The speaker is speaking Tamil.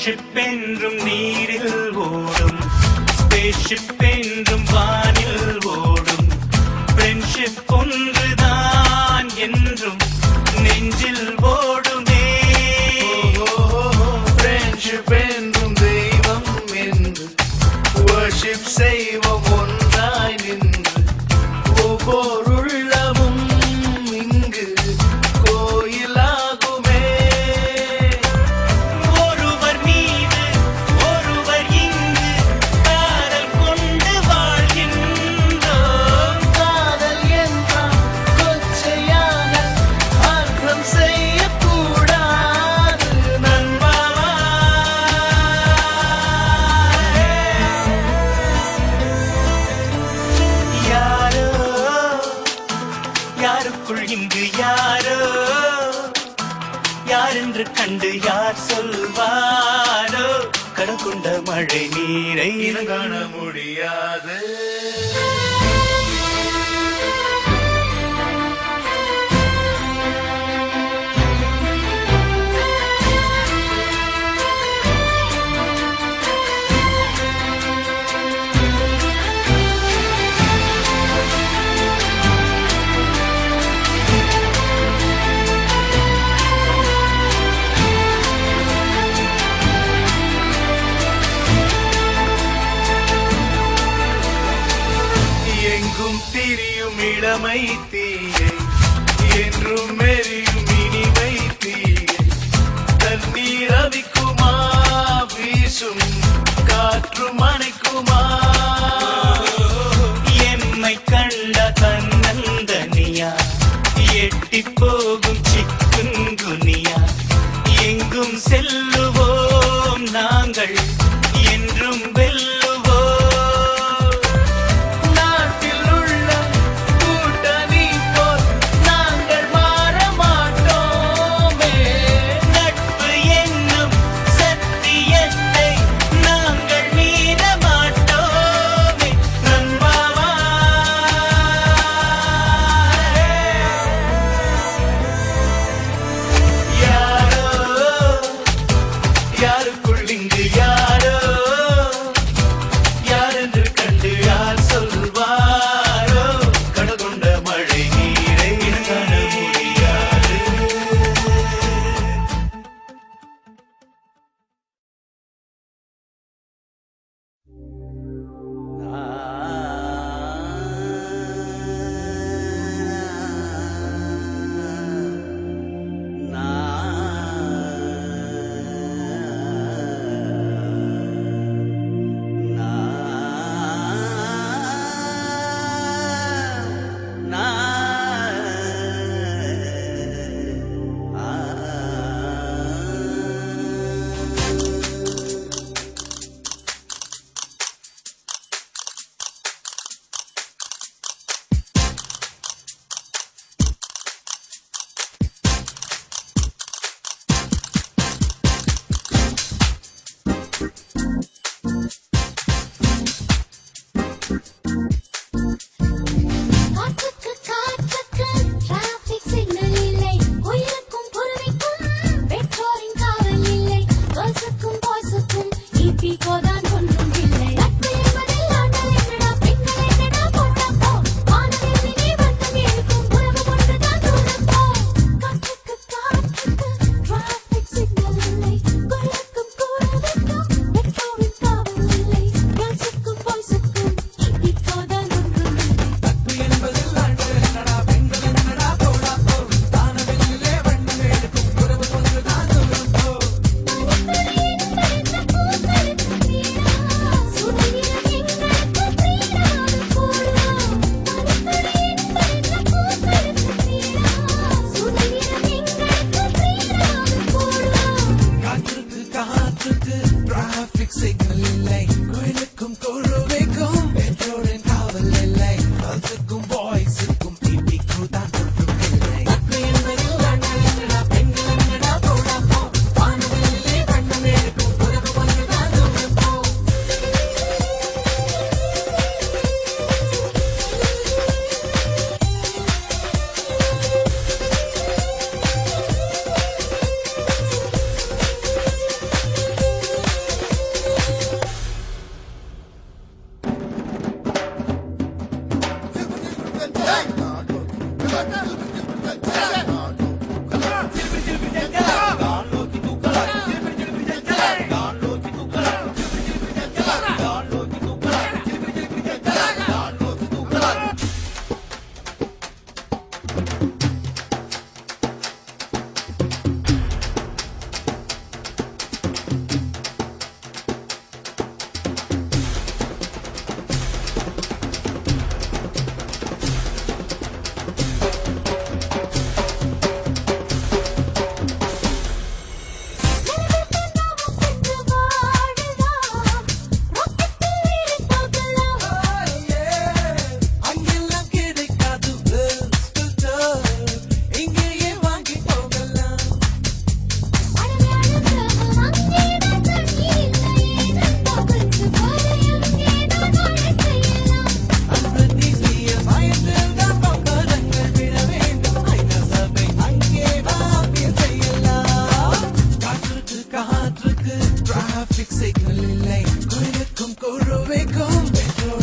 ஃப்ரெண்ட்ஷிப் என்றும் நீரில் ஓடும், ஸ்பேஸ்ஷிப் என்றும் வானில் ஓடும். ஃப்ரெண்ட்ஷிப் ஒன்றுதான் என்றும் நெஞ்சில் ஓடுமே. ஃப்ரெண்ட்ஷிப் என்றும் தெய்வம் என்று வர்ஷிப் செய்வோம் ஒன்றாய் நின்று. ஒவ்வொரு உள்ளமும் இங்கு கோயிலாகுமே. ஒருவர் மீது ஒருவர் இங்கு காதல் கொண்டு வாழ்கின்றோம். காதல் என்றால் கொச்சையான அர்த்தம் செய்யக்கூடாது நண்பாவா. யாரோ யாருக்குள் இங்கு யாரோ யாரென்று கண்டு யார் சொல்வாரோ. கடற்கொண்ட மழை நீரை காண முடியாது. எங்கும் திரியும் இளமை தீயை என்றும் எரியும் இனிமை தீயை. தண்ணீர் அவிக்குமா வீசும் காற்று மணிக்குமா. எம்மை கண்ட தன்னந்தனியா எட்டி போகும் சிக்குங்குனியா. எங்கும் செல்லுவோம் நாங்கள் என்றும் வெல்லுவோம். நாட்டில் உள்ள கூட்டணி போல் நாங்கள் மாற மாட்டோமே. நட்பு என்னும் சத்தியத்தை நாங்கள் மீற மாட்டோமே நண்பாவா. யாரோ யாருக்குள் இங்கு யாரோ யாரென்று கண்டு யார் சொல்வாரோ. கடற்கொண்ட மழை நீரை காண முடியாது. காற்றுக்கு காற்றுக்கு டிராஃபிக் சிக்னல் இல்லை. உயிருக்கும் பொறுமைக்கும் பெற்றோரின் காவல் இல்லை. கேர்ள்ஸுக்கும் பாய்ஸுக்கும் ஈபிகோ தான் ஒன்றும் இல்லை. நட்பு என்பதில் ஆண்கள் என்னடா பெண்கள் என்னடா போட்டா போ. வானவெளியிலே வட்டம் இருக்கும் உறவு ஒன்றுதான் தூரம் போ. காற்றுக்கு காற்றுக்கு டிராஃபிக் சிக்னல் இல்லை. உயிருக்கும் பொறுமைக்கும் பெற்றோரின் காவல் இல்லை. கேர்ள்ஸுக்கும் பாய்ஸுக்கும் ஈபிகோ தான் ஒன்றும் இல்லை. காற்றுக்கு காற்றுக்கு டிராபிக் சிக்னல் இல்லை. கோயிலுக்கும் கொழுவைக்கும் பெற்றோரின் காவல் இல்லை. கேர்ள்ஸுக்கும் பாய்ஸுக்கும் டிபிக்கு தான் ஒன்றும் இல்லை. நட்பு என்பதில் ஆண்கள் என்னடா பெண்கள் என்னடா போடா போ. வானவெளியிலே வண்ணம் எடுக்கும் உறவு ஒன்றுதான் தூரம் போ. காற்றுக்கு குருவிக்கும் பெற்றோரின்